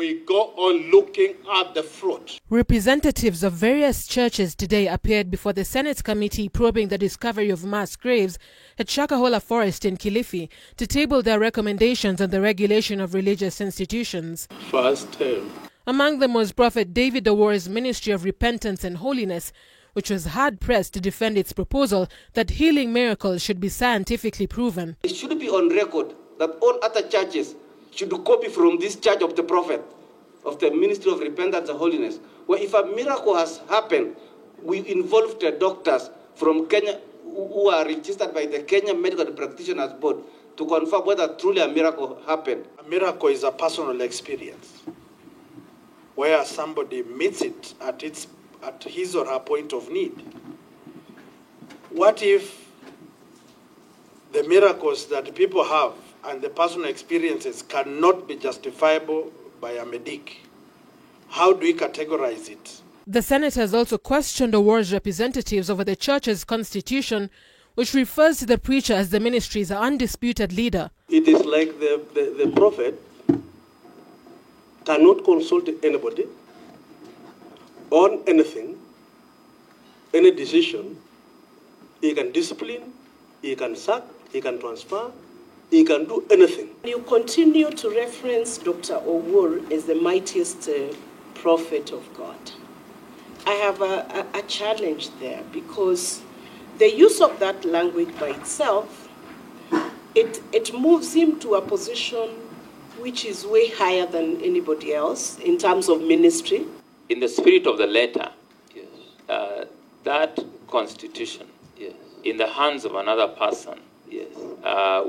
we go on looking at the fruit. Representatives of various churches today appeared before the Senate committee probing the discovery of mass graves at Shakahola Forest in Kilifi to table their recommendations on the regulation of religious institutions. First term. Among them was Prophet David Owuor's Ministry of Repentance and Holiness, which was hard-pressed to defend its proposal that healing miracles should be scientifically proven. It should be on record that all other churches should copy from this church of the prophet, of the Ministry of Repentance and Holiness, where if a miracle has happened, we involve the doctors from Kenya who are registered by the Kenya Medical Practitioners Board to confirm whether truly a miracle happened. A miracle is a personal experience where somebody meets it at his or her point of need. What if the miracles that people have and the personal experiences cannot be justifiable by a medic? How do we categorize it? The Senate has also questioned Owuor's representatives over the church's constitution, which refers to the preacher as the ministry's undisputed leader. It is like the prophet cannot consult anybody on anything, any decision. He can discipline, he can sack, he can transfer, he can do anything. You continue to reference Dr. Owuor as the mightiest prophet of God. I have a challenge there, because the use of that language by itself, it moves him to a position which is way higher than anybody else in terms of ministry. In the spirit of the letter, yes, that constitution, yes, in the hands of another person, yes,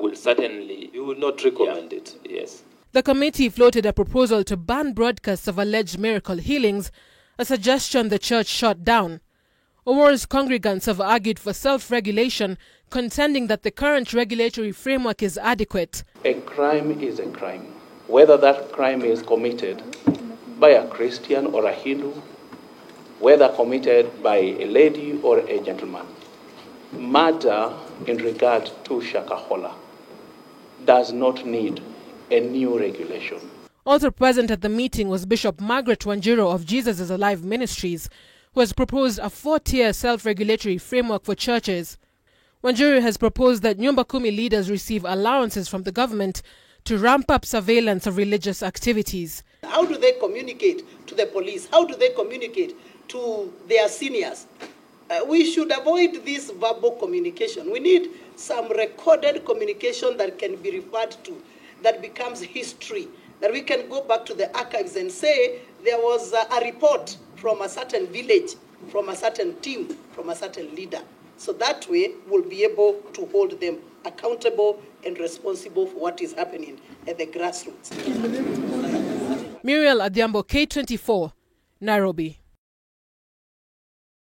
will certainly... You would not recommend it? Yes. The committee floated a proposal to ban broadcasts of alleged miracle healings, a suggestion the church shot down. Owuor's congregants have argued for self-regulation, contending that the current regulatory framework is adequate. A crime is a crime, whether that crime is committed by a Christian or a Hindu, whether committed by a lady or a gentleman. Murder in regard to Shakahola does not need a new regulation. Also present at the meeting was Bishop Margaret Wanjiru of Jesus is Alive Ministries, who has proposed a 4-tier self-regulatory framework for churches. Wanjiru has proposed that Nyumba Kumi leaders receive allowances from the government to ramp up surveillance of religious activities. How do they communicate to the police? How do they communicate to their seniors? We should avoid this verbal communication. We need some recorded communication that can be referred to, that becomes history, that we can go back to the archives and say there was a report from a certain village, from a certain team, from a certain leader. So that way we'll be able to hold them accountable and responsible for what is happening at the grassroots. Muriel Adhiambo, K24, Nairobi.